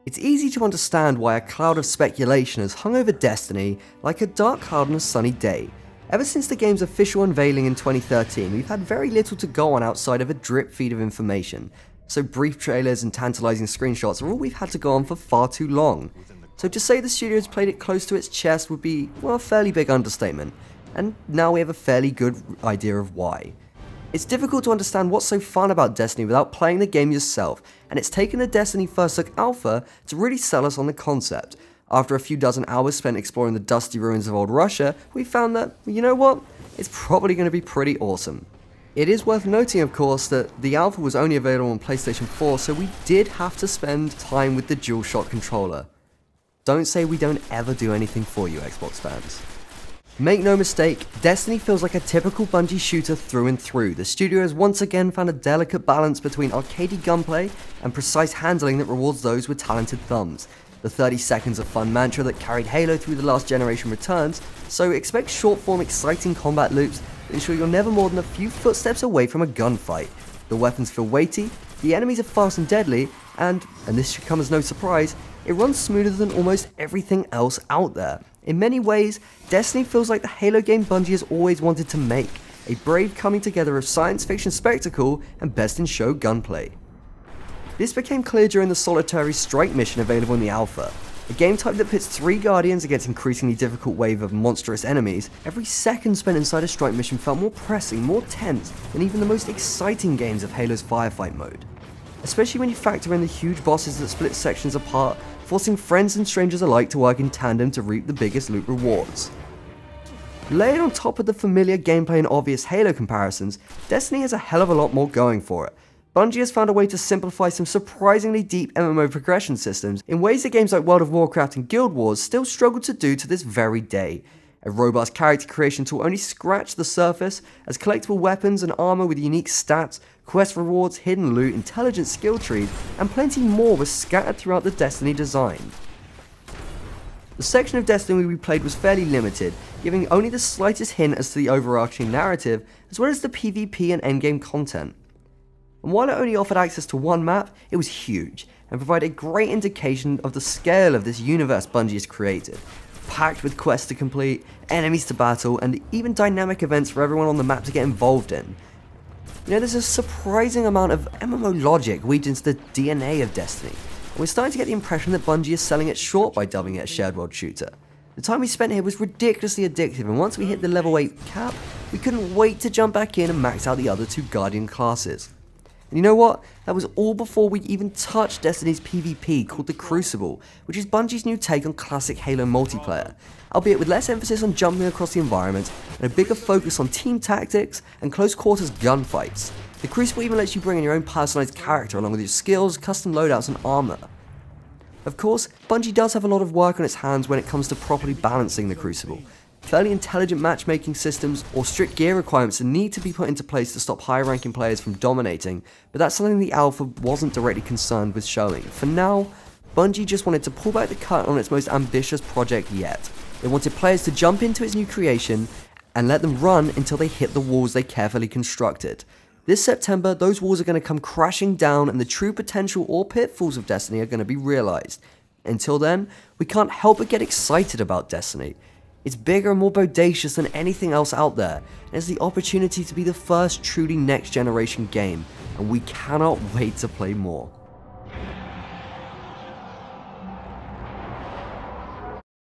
It's easy to understand why a cloud of speculation has hung over Destiny like a dark cloud on a sunny day. Ever since the game's official unveiling in 2013, we've had very little to go on outside of a drip feed of information, so brief trailers and tantalizing screenshots are all we've had to go on for far too long. So to say the studio has played it close to its chest would be, well, a fairly big understatement, and now we have a fairly good idea of why. It's difficult to understand what's so fun about Destiny without playing the game yourself, and it's taken the Destiny First Look Alpha to really sell us on the concept. After a few dozen hours spent exploring the dusty ruins of old Russia, we found that, you know what, it's probably going to be pretty awesome. It is worth noting, of course, that the alpha was only available on PlayStation 4, so we did have to spend time with the DualShock controller. Don't say we don't ever do anything for you, Xbox fans. Make no mistake, Destiny feels like a typical Bungie shooter through and through. The studio has once again found a delicate balance between arcadey gunplay and precise handling that rewards those with talented thumbs. The 30 seconds of fun mantra that carried Halo through the last generation returns, so expect short-form exciting combat loops that ensure you're never more than a few footsteps away from a gunfight. The weapons feel weighty, the enemies are fast and deadly, and this should come as no surprise, it runs smoother than almost everything else out there. In many ways, Destiny feels like the Halo game Bungie has always wanted to make, a brave coming together of science fiction spectacle and best-in-show gunplay. This became clear during the solitary strike mission available in the alpha. A game type that pits 3 Guardians against an increasingly difficult wave of monstrous enemies, every second spent inside a strike mission felt more pressing, more tense than even the most exciting games of Halo's firefight mode. Especially when you factor in the huge bosses that split sections apart, forcing friends and strangers alike to work in tandem to reap the biggest loot rewards. Layered on top of the familiar gameplay and obvious Halo comparisons, Destiny has a hell of a lot more going for it. Bungie has found a way to simplify some surprisingly deep MMO progression systems in ways that games like World of Warcraft and Guild Wars still struggle to do to this very day. A robust character creation tool only scratched the surface, as collectible weapons and armor with unique stats, quest rewards, hidden loot, intelligent skill trees, and plenty more were scattered throughout the Destiny design. The section of Destiny we played was fairly limited, giving only the slightest hint as to the overarching narrative, as well as the PvP and endgame content. And while it only offered access to one map, it was huge, and provided a great indication of the scale of this universe Bungie has created. Packed with quests to complete, enemies to battle, and even dynamic events for everyone on the map to get involved in. You know, there's a surprising amount of MMO logic weaved into the DNA of Destiny, and we're starting to get the impression that Bungie is selling it short by dubbing it a shared world shooter. The time we spent here was ridiculously addictive, and once we hit the level 8 cap, we couldn't wait to jump back in and max out the other 2 Guardian classes. And you know what? That was all before we even touched Destiny's PvP called the Crucible, which is Bungie's new take on classic Halo multiplayer, albeit with less emphasis on jumping across the environment and a bigger focus on team tactics and close quarters gunfights. The Crucible even lets you bring in your own personalized character along with your skills, custom loadouts and armor. Of course, Bungie does have a lot of work on its hands when it comes to properly balancing the Crucible. Fairly intelligent matchmaking systems or strict gear requirements need to be put into place to stop higher ranking players from dominating, but that's something the alpha wasn't directly concerned with showing. For now, Bungie just wanted to pull back the curtain on its most ambitious project yet. It wanted players to jump into its new creation and let them run until they hit the walls they carefully constructed. This September, those walls are going to come crashing down and the true potential or pitfalls of Destiny are going to be realized. Until then, we can't help but get excited about Destiny. It's bigger and more bodacious than anything else out there, and it's the opportunity to be the first truly next generation game, and we cannot wait to play more.